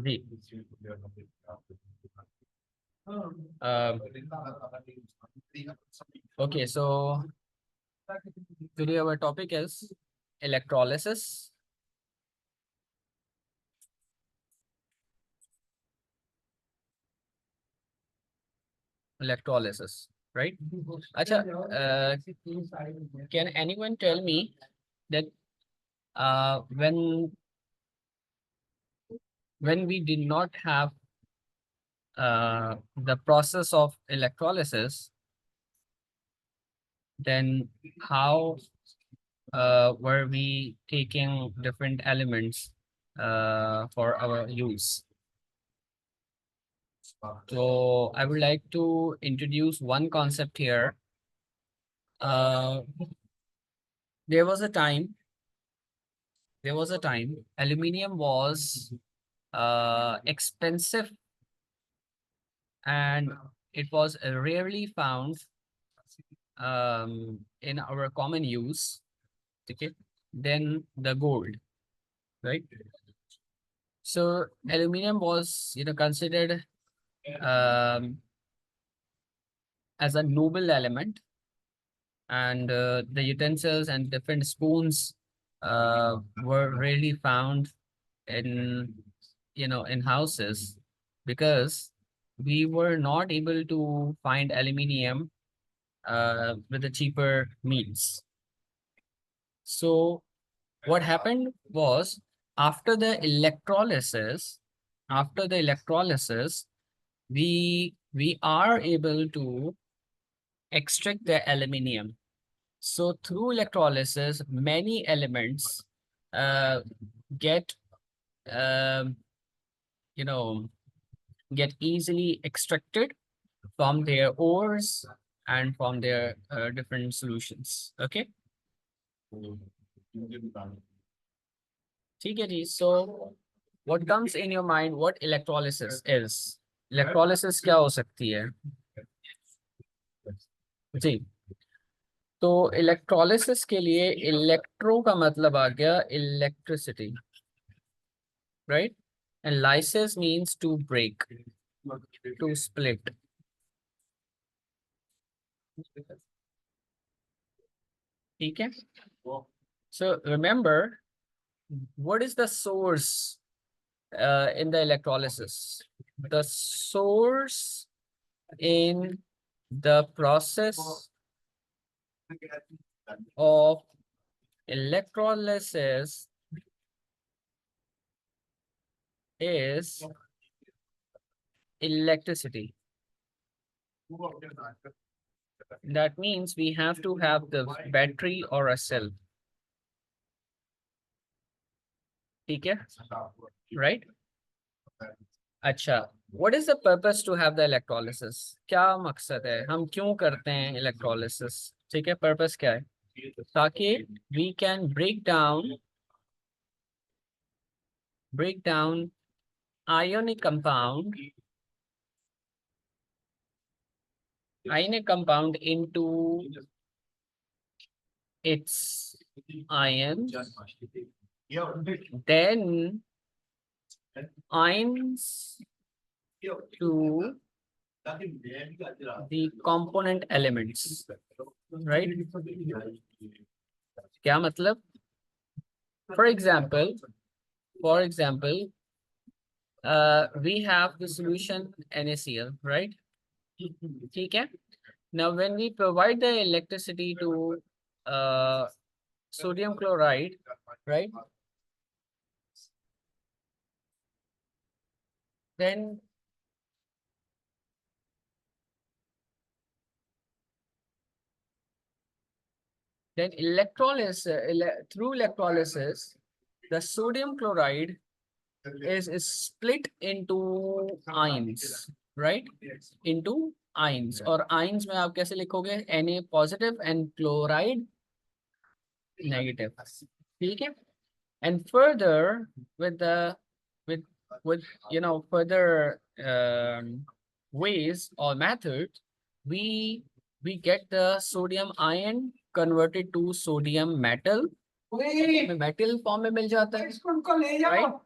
Ji. Okay, so today our topic is electrolysis. Electrolysis, right? Acha, can anyone tell me that when we did not have the process of electrolysis, then how were we taking different elements for our use? So I would like to introduce one concept here. Uh, there was a time, Aluminium was expensive and it was rarely found in our common use, okay, than the gold, right? So aluminium was, considered um, as a noble element, and the utensils and different spoons were rarely found in, in houses, because we were not able to find aluminium with the cheaper means. So what happened was, after the electrolysis, we are able to extract the aluminium. So through electrolysis, many elements uh, get um, you know get easily extracted from their ores and from their different solutions. Okay. ठीक है जी. So what comes in your mind, what electrolysis is? Electrolysis क्या हो सकती है जी? तो electrolysis के लिए electro का मतलब आ गया electricity, right? And lysis means to break, to split. ठीक है. So remember, what is the source in the electrolysis? The source in the process of electrolysis is electricity. That means we have to have the battery or a cell. ठीक है, right? अच्छा, what is the purpose to have the electrolysis? क्या मकसद है, हम क्यों करते हैं electrolysis? ठीक है, purpose क्या है? ताकि we can break down ionic compound into its ions, then ions to the component elements, right? क्या मतलब? For example, we have the solution NaCl, right? ठीक है. Now, when we provide the electricity to sodium chloride, right? Then through electrolysis, the sodium chloride is split into ions, right? Into ions. और ions में आप कैसे लिखोगे? Na positive and chloride negative. ठीक है. And further, with the with further ways or methods, we get the sodium ion converted to sodium metal, हमें metal form में मिल जाता है, right.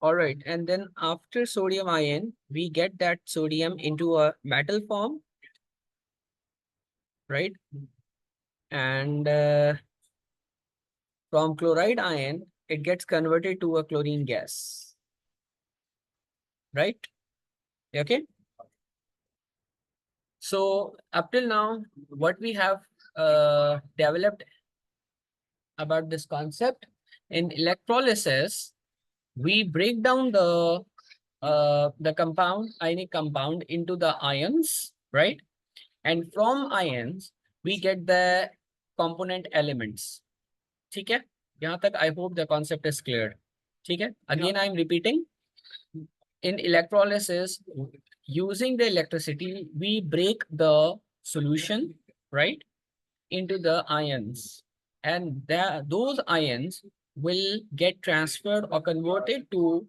All right, and then after sodium ion, we get that sodium into a metal form, right? And from chloride ion, it gets converted to a chlorine gas, right? Okay. So up till now, what we have developed about this concept in electrolysis, we break down the compound, ionic compound, into the ions, right? And from ions, we get the component elements. ठीक है, यहाँ तक I hope the concept is clear. ठीक है, again I am repeating. In electrolysis, using the electricity, we break the solution, right, into the ions, and those ions will get transferred or converted to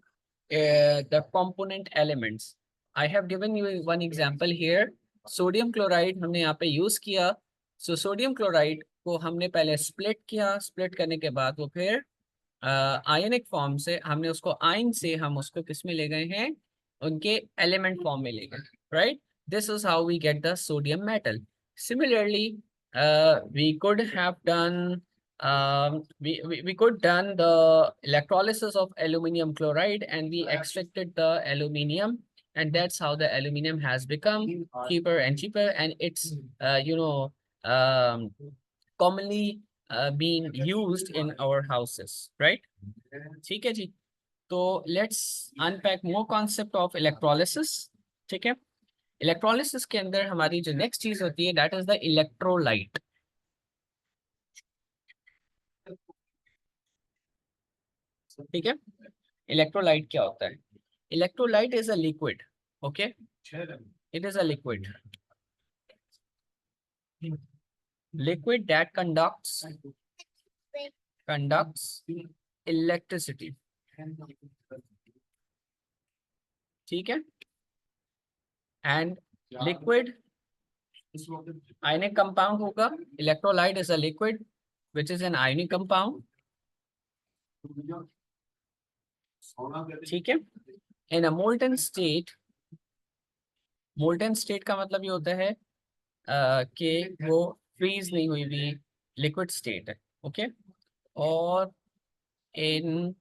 the component elements. I have given you one example here. Sodium chloride हमने यहाँ पे use किया. So sodium chloride को हमने पहले split किया. Split करने के बाद वो फिर आयनिक फॉर्म से हमने उसको आयन से हम उसको किस में ले गए हैं, उनके एलिमेंट फॉर्म में ले गए, right. This is how we get the sodium metal. Similarly, we could have done we could done the electrolysis of aluminum chloride, and we extracted the aluminium, and that's how the aluminium has become cheaper and cheaper, and it's commonly being used in our houses, right? ठीक है जी. तो let's unpack more concept of electrolysis. ठीक है, electrolysis के अंदर हमारी जो next चीज होती है, दैट इज द इलेक्ट्रोलाइट. ठीक है, इलेक्ट्रोलाइट क्या होता है? Electrolyte is a liquid. Okay, it is a liquid that conducts electricity. ठीक है, and liquid ionic compound होगा. Electrolyte is a liquid which is an ionic compound. ठीक है, in a molten state का मतलब ये होता है कि वो फ्रीज नहीं हुई भी लिक्विड स्टेट है. ओके, और इन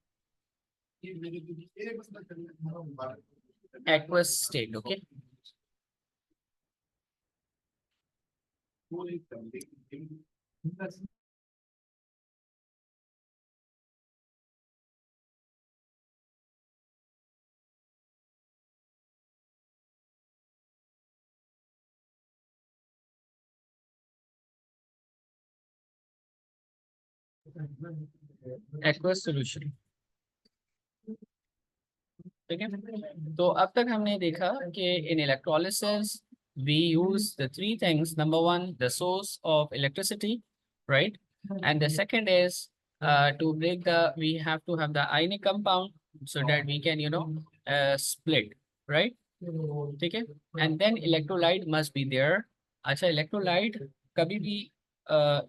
aqueous state. Okay, aqueous solution. ठीक है, तो अब तक हमने देखा कि इन electrolysis we use the three things. Number one, the source of electricity, right? And the second is to break we have to have the ionic compound so that we can split, right? ठीक है, and then electrolyte must be there. अच्छा, electrolyte कभी भी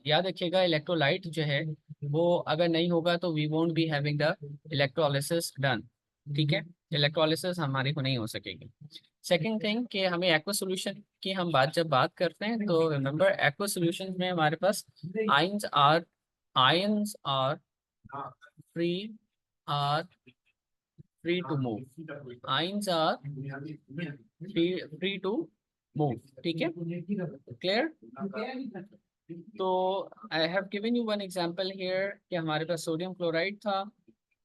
याद रखिएगा, electrolyte जो है वो अगर नहीं होगा तो we won't be having the electrolysis done. ठीक है, इलेक्ट्रोलिसिस हमारी को नहीं हो सकेगी. सेकंड थिंग कि हमें एक्वा सॉल्यूशन की हम जब बात करते हैं तो रिमेंबर एक्वा सॉल्यूशन में हमारे पास ions are free are free to move. Ions are free to move. ठीक है, clear? तो I have given you one example here कि हमारे पास सोडियम क्लोराइड था,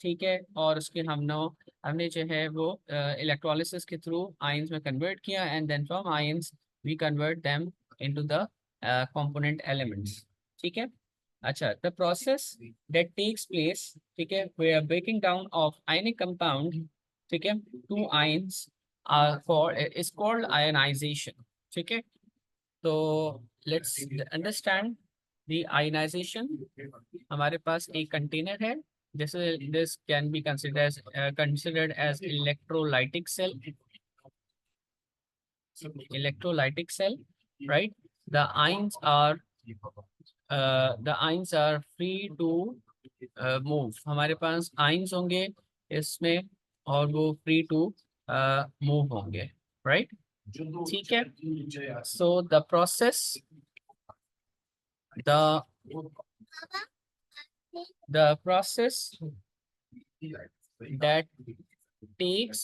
ठीक है, और उसके हमने जो है वो इलेक्ट्रोलिसिस के थ्रू आयंस में कन्वर्ट किया, and then from ions we convert them into the component elements. ठीक है। अच्छा, the process that takes place, ठीक है, we are breaking down of ionic compound, ठीक है, to ions for is called ionization. ठीक है। तो लेट्स अंडरस्टैंड द आयनाइजेशन। हमारे पास एक कंटेनर है, जैसे this can be considered as electrolytic cell, right? The ions are free to move। हमारे पास आइंस होंगे इसमें, और वो फ्री टू मूव होंगे, राइट? ठीक है। सो the the process that takes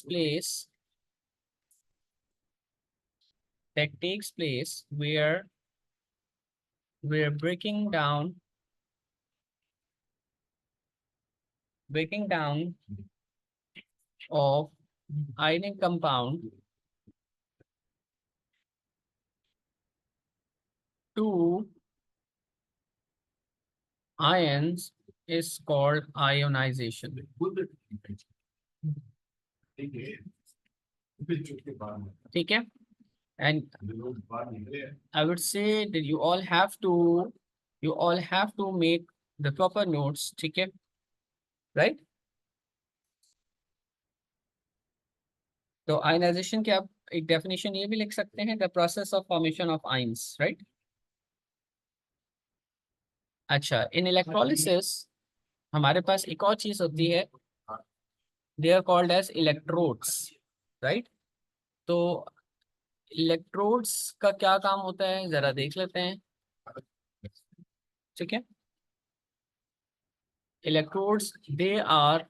place where we're breaking down of ionic compound to ions is called ionization। ठीक है। And I would say that you all have to make the proper notes, ठीक है, right? तो ionization के आप एक definition ये भी लिख सकते हैं, the process of formation of ions, right? अच्छा, इन इलेक्ट्रोलिसिस हमारे पास एक और चीज होती है, they are called as electrodes, right? तो इलेक्ट्रोड्स का क्या काम होता है जरा देख लेते हैं। ठीक है। Electrodes, they are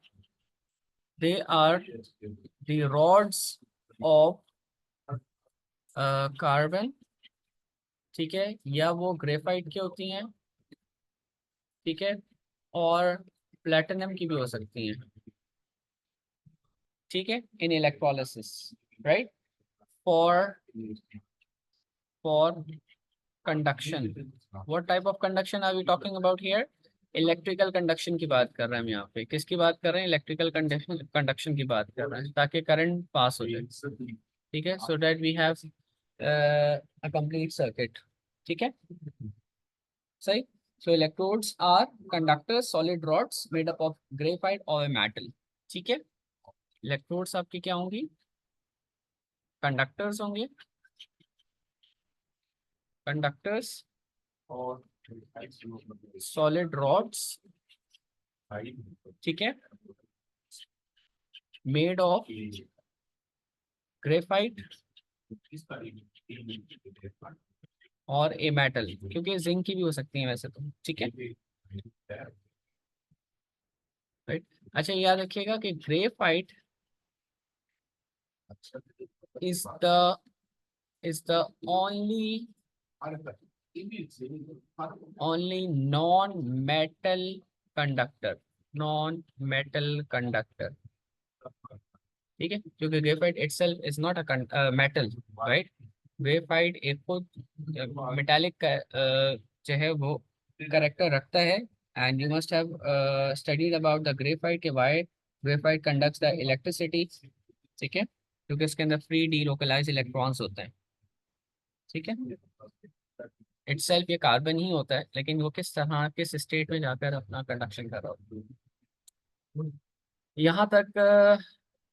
the rods of carbon, ठीक है, या वो ग्रेफाइट की होती हैं, ठीक है, और प्लेटिनम की भी हो सकती हैं, ठीक है, in electrolysis, right? For for conduction, what type of conduction are we talking about here? Electrical conduction की बात कर रहे हैं हम यहाँ पे। किसकी बात कर रहे हैं? इलेक्ट्रिकल कंडक्शन की बात कर रहे हैं, ताकि करंट पास हो जाए। ठीक है, so that we have a complete circuit। ठीक है, सही। So electrodes are conductors, solid rods made up of graphite और मेटल। ठीक है। इलेक्ट्रोड्स आपकी क्या होंगी? कंडक्टर्स होंगे, कंडक्टर्स और सॉलिड रॉड्स, ठीक है, मेड ऑफ ग्रेफाइट और ए मेटल, क्योंकि जिंक की भी हो सकती है वैसे तो। ठीक है, राइट। अच्छा, याद रखिएगा कि graphite is the only non-metal conductor। ठीक है, क्योंकि graphite itself is not a metal, right? Graphite एक खुद मेटालिक जो है वो करेक्टर रखता है, and you must have studied about the graphite के why graphite conducts the electricity. ठीक है, क्योंकि इसके अंदर फ्री डीलोकलाइज इलेक्ट्रॉन्स होते हैं। ठीक है, इटसेल्फ ये कार्बन ही होता है, लेकिन वो किस स्टेट में जाकर अपना कंडक्शन कर रहा होता है। यहाँ तक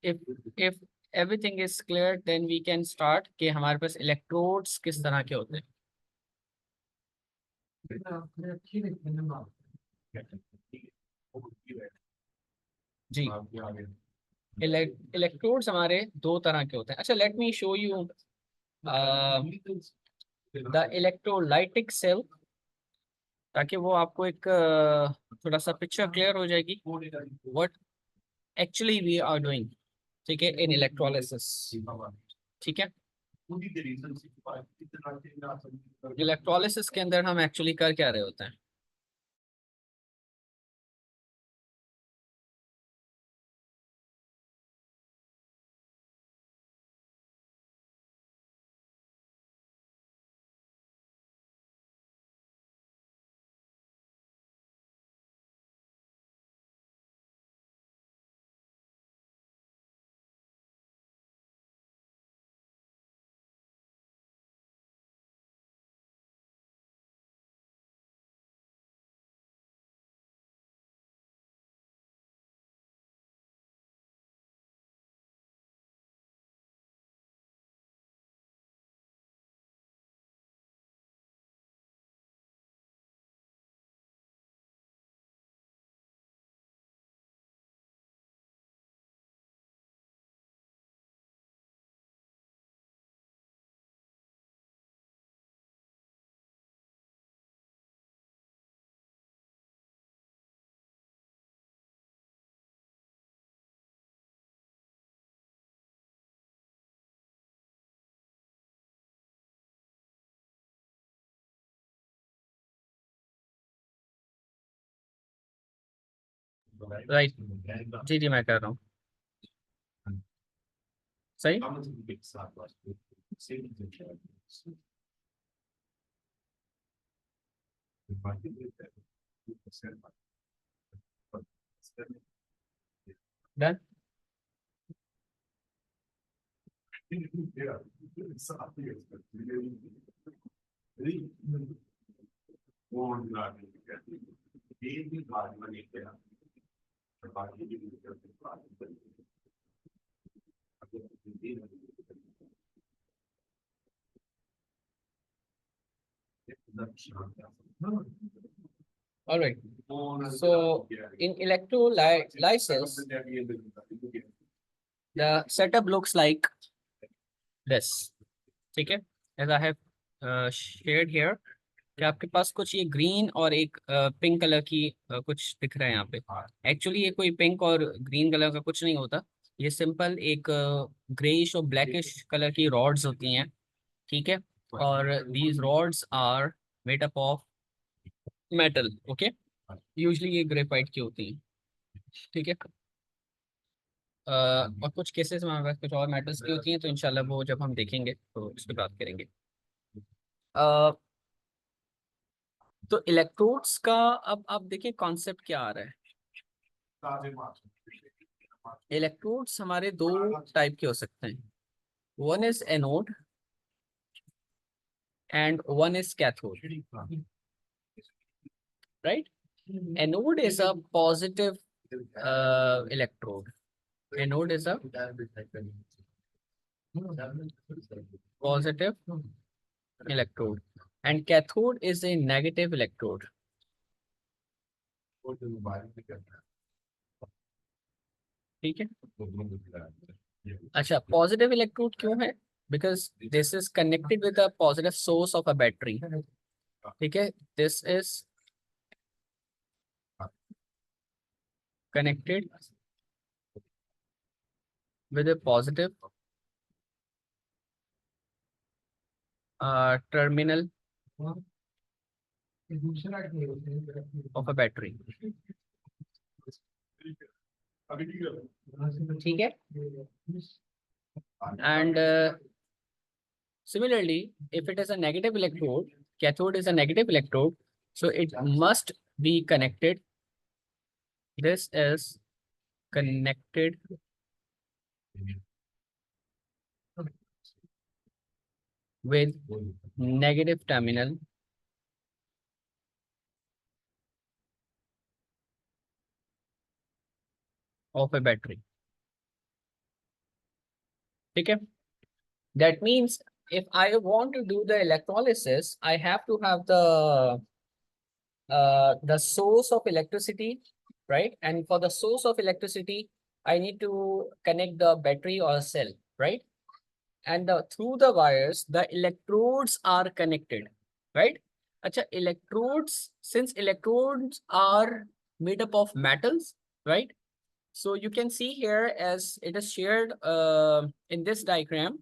if if everything is clear then we can start कि हमारे पास इलेक्ट्रोड्स किस तरह के होते हैं। जी, इलेक्ट्रोड्स हमारे दो तरह के होते हैं। अच्छा, let me show you the electrolytic cell, ताकि वो आपको एक थोड़ा सा पिक्चर क्लियर हो जाएगी what actually we are doing, ठीक है, इन इलेक्ट्रोलिसिस। ठीक है, इलेक्ट्रोलिसिस के अंदर हम एक्चुअली कर क्या रहे होते हैं? राइट, जी जी मैं कर रहा हूँ। सही। Done. All right. So in electrolysis, the setup looks like this. ठीक है, as I have shared here, कि आपके पास कुछ ये ग्रीन और एक पिंक कलर की कुछ दिख रहा है यहाँ पे। एक्चुअली ये कोई पिंक और ग्रीन कलर का कुछ नहीं होता, ये सिंपल एक ग्रेइश और ब्लैकिश कलर की रॉड्स होती हैं। ठीक है, और these rods are made up of metal. Okay, usually ये ग्रेफाइट की होती हैं। ठीक है, और कुछ केसेस में हमारे पास कुछ और मेटल्स की होती हैं, तो इंशाल्लाह वो जब हम देखेंगे तो उसकी बात करेंगे। अ, तो इलेक्ट्रोड्स का अब आप देखिए कॉन्सेप्ट क्या आ रहा है। इलेक्ट्रोड्स हमारे दो टाइप के हो सकते हैं, one is anode and one is cathode. Right, anode is a positive electrode. Anode is a positive electrode and cathode is a negative electrode. ठीक है, अच्छा पॉजिटिव इलेक्ट्रोड क्यों है? Because this is connected with a positive source of a battery. ठीक है, this is connected with a positive terminal of a battery. ठीक है, and similarly if it is a negative electrode, cathode is a negative electrode, so it must be connected. This is connected with negative terminal of a battery. ठीक है, that means if I want to do the electrolysis, I have to have the source of electricity, right? And for the source of electricity, I need to connect the battery or cell, right? And through the wires, the electrodes are connected, right? Acha, electrodes, since electrodes are made up of metals, right? So you can see here as it is shared in this diagram,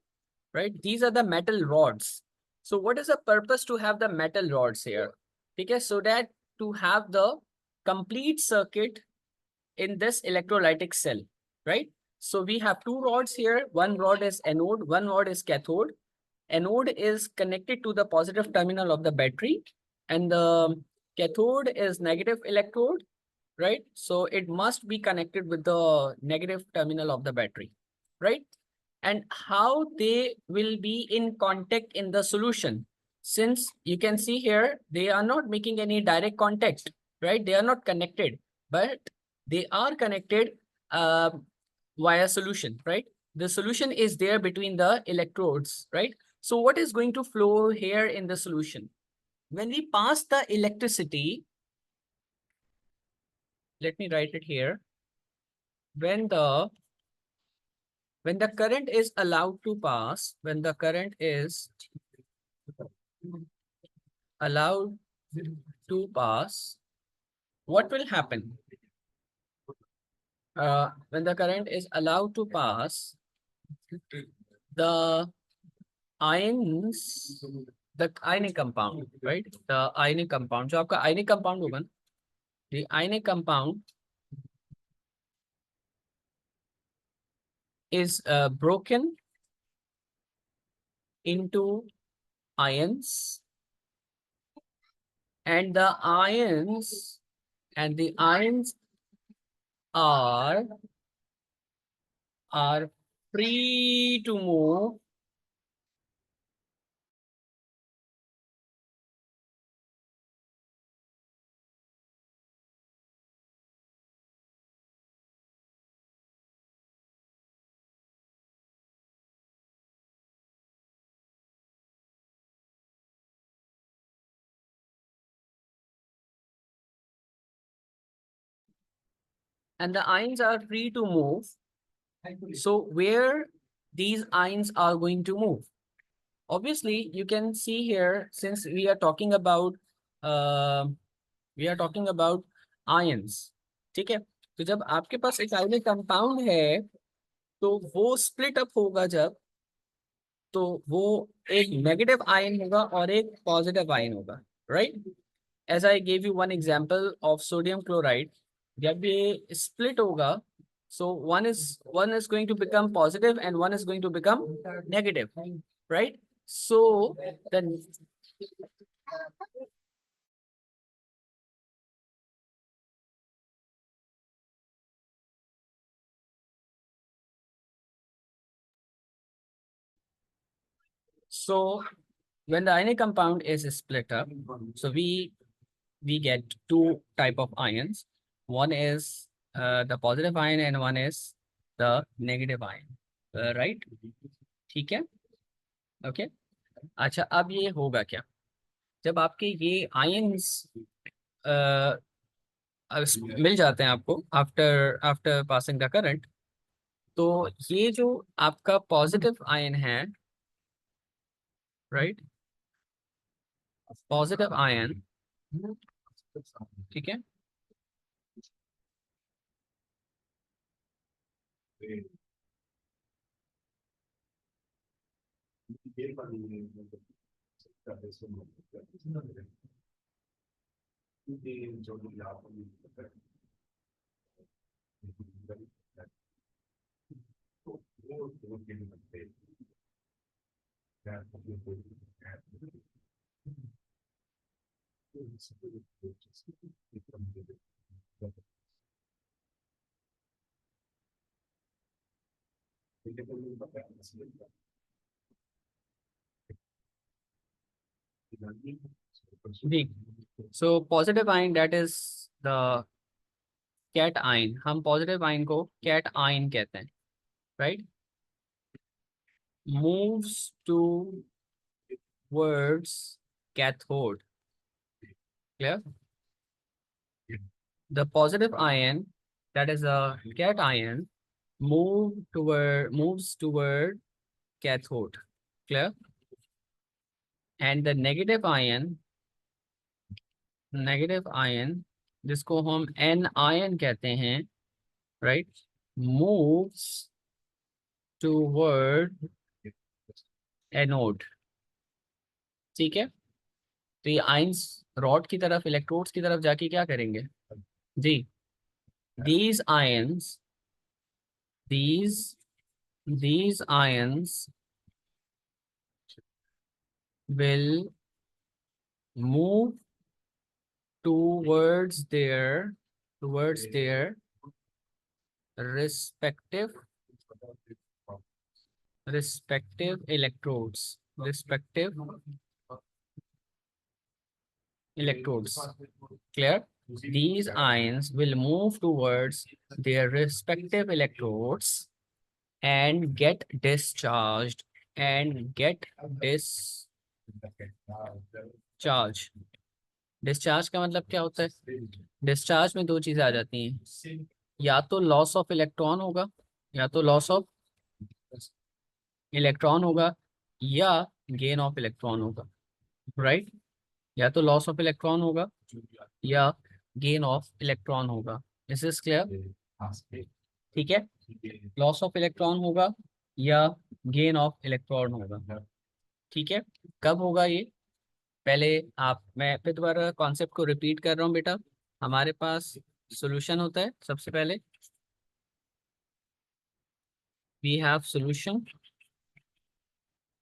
right? These are the metal rods. So what is the purpose to have the metal rods here? Okay, so that to have the complete circuit in this electrolytic cell, right? So we have two rods here. One rod is anode, one rod is cathode. Anode is connected to the positive terminal of the battery, and the cathode is negative electrode, right? So it must be connected with the negative terminal of the battery, right? And how they will be in contact in the solution. Since you can see here, they are not making any direct contact, right? They are not connected, but they are connected uh, via solution, right? The solution is there between the electrodes, right? So what is going to flow here in the solution? When we pass the electricity, let me write it here. When the current is allowed to pass, when the current is allowed to pass, what will happen? When the current is allowed to pass, the ions, the ionic compound, right? The ionic compound, जो आपका ionic compound होगा ना, the ionic compound is broken into ions, and the ions are free to move and the ions are free to move. So where these ions are going to move? Obviously, you can see here, since we are talking about ions, ठीक है? तो जब आपके पास एक ionic compound है, तो वो split up होगा जब, तो वो एक नेगेटिव आयन होगा और एक पॉजिटिव आयन होगा, right? As I gave you one example of sodium chloride, जब ये स्प्लिट होगा, so one is going to become positive and one is going to become negative, right? So then, so when the ionic compound is split up, so we get two type of ions. One is the positive ion and one is the negative ion, right? ठीक है, okay. अच्छा, अब ये होगा क्या जब आपके ये आयंस मिल जाते हैं आपको after after passing the current, तो ये जो आपका पॉजिटिव आयन है, राइट, पॉजिटिव आयन, ठीक है, जी। So positive ion that is the cation, हम पॉजिटिव आयन को कैट आयन कहते हैं, right? Moves towards cathode, clear? The positive ion, that is a cation, moves toward cathode, clear? And the negative ion, जिसको हम anion कहते हैं, right, moves toward anode, ठीक है? तो ये आयंस रॉड की तरफ, इलेक्ट्रोड्स की तरफ जाके क्या करेंगे जी? these ions these these ions will move towards their respective electrodes, clear? These ions will move towards their respective electrodes and get discharged discharge का मतलब क्या होता है? डिस्चार्ज में दो चीजें आ जाती हैं, या तो लॉस ऑफ इलेक्ट्रॉन होगा, या गेन ऑफ इलेक्ट्रॉन होगा, राइट? या तो लॉस ऑफ इलेक्ट्रॉन होगा या गेन ऑफ इलेक्ट्रॉन होगा। दिस इज क्लियर, ठीक है? लॉस ऑफ इलेक्ट्रॉन होगा या गेन ऑफ इलेक्ट्रॉन होगा, ठीक है? कब होगा ये? पहले मैं फिर दोबारा कॉन्सेप्ट को रिपीट कर रहा हूँ बेटा। हमारे पास सॉल्यूशन होता है, सबसे पहले we have solution,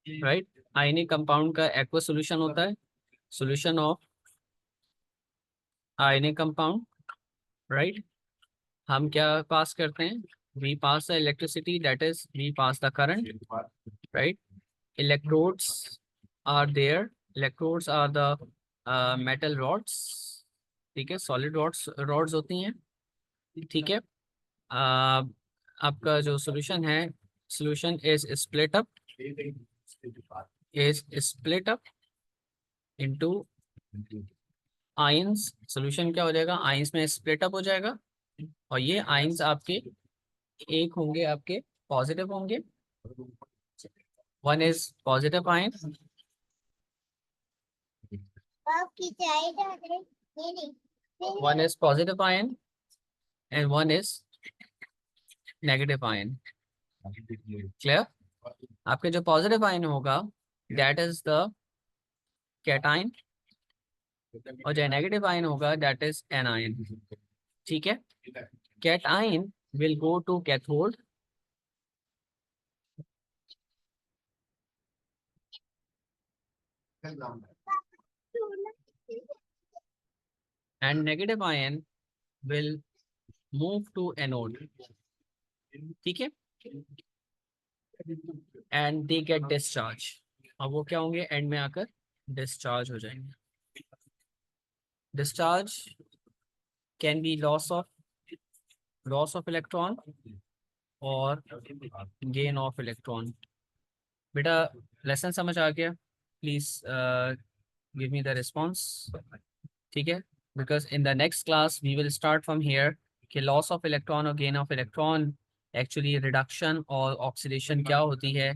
right. Ionic compound का एक्वा सोल्यूशन होता है, solution of ionic compound, right. हम क्या पास करते हैं, we pass the electricity, that is we pass the current, right. Electrodes are there, electrodes are the metal rods, ठीक है, सॉलिड रॉड्स रॉड्स होती हैं, ठीक है। आपका जो सोल्यूशन है, solution is split up into ions. Solution क्या हो जाएगा, आयंस में स्प्लिट अप हो जाएगा, और ये आयंस आपके एक होंगे, आपके पॉजिटिव होंगे। One is positive ion, one is positive ion and one is negative ion. Clear. आपके जो पॉजिटिव आयन होगा दैट इज द कैटायन, और जो नेगेटिव आयन होगा दैट इज एनायन, ठीक है। Cation will go to cathode and negative ion will move to anode, ठीक है। एंड दे गेट डिस्चार्ज, अब वो क्या होंगे, एंड में आकर डिस्चार्ज हो जाएंगे। Discharge can be loss of electron और गेन ऑफ इलेक्ट्रॉन। बेटा लेसन समझ आ गया, please give me the response, ठीक है। Because in the next class we will start from here कि लॉस ऑफ इलेक्ट्रॉन और gain of electron, actually reduction और ऑक्सीडेशन क्या होती है,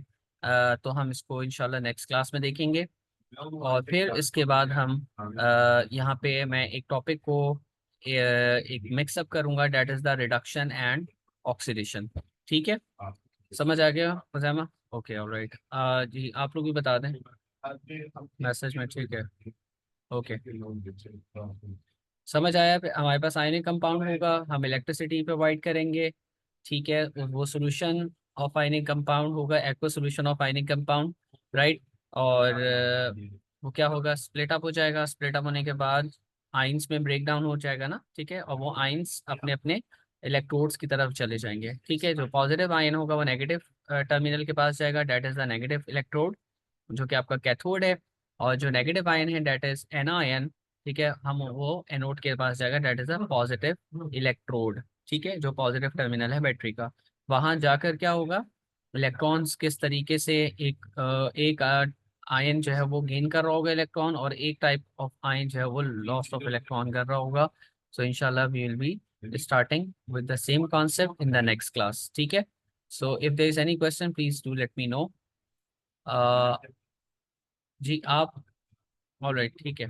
तो हम इसको इंशाल्लाह नेक्स्ट क्लास में देखेंगे। और फिर इसके बाद हम यहाँ पे मैं एक टॉपिक को एक मिक्सअप करूँगा, that is the reduction and oxidation, ठीक है। समझ आ गया मुजैमा? ओके ऑलराइट, जी आप लोग भी बता दें मैसेज में, ठीक है। ओके, समझ आया। हमारे पास आयनिक कंपाउंड होगा, हम इलेक्ट्रिसिटी प्रोवाइड करेंगे, ठीक है। वो सोल्यूशन ऑफ आयनिक कंपाउंड होगा aqua solution of ionic compound, right. और वो क्या होगा, स्प्लिट अप हो जाएगा, स्प्लिट अप होने के बाद आइंस में ब्रेक डाउन हो जाएगा ना, ठीक है। और वो आइंस अपने अपने इलेक्ट्रोड्स की तरफ चले जाएंगे, ठीक है। जो पॉजिटिव आयन होगा वो नेगेटिव टर्मिनल के पास जाएगा, that is the negative electrode, जो कि आपका कैथोड है। और जो नेगेटिव आयन है डेट इज एनायन, ठीक है, हम वो एनोड के पास जाएगा, that is a positive electrode, ठीक है, जो पॉजिटिव टर्मिनल है बैटरी का। वहां जाकर क्या होगा, इलेक्ट्रॉन्स किस तरीके से एक आयन जो है वो गेन कर रहा होगा इलेक्ट्रॉन, और एक टाइप ऑफ आयन जो है वो लॉस ऑफ इलेक्ट्रॉन कर रहा होगा। सो इंशाल्लाह we will be starting with the same concept in the next class, ठीक है। So if there is any question please do let me know. जी आप, ऑलराइट, ठीक है।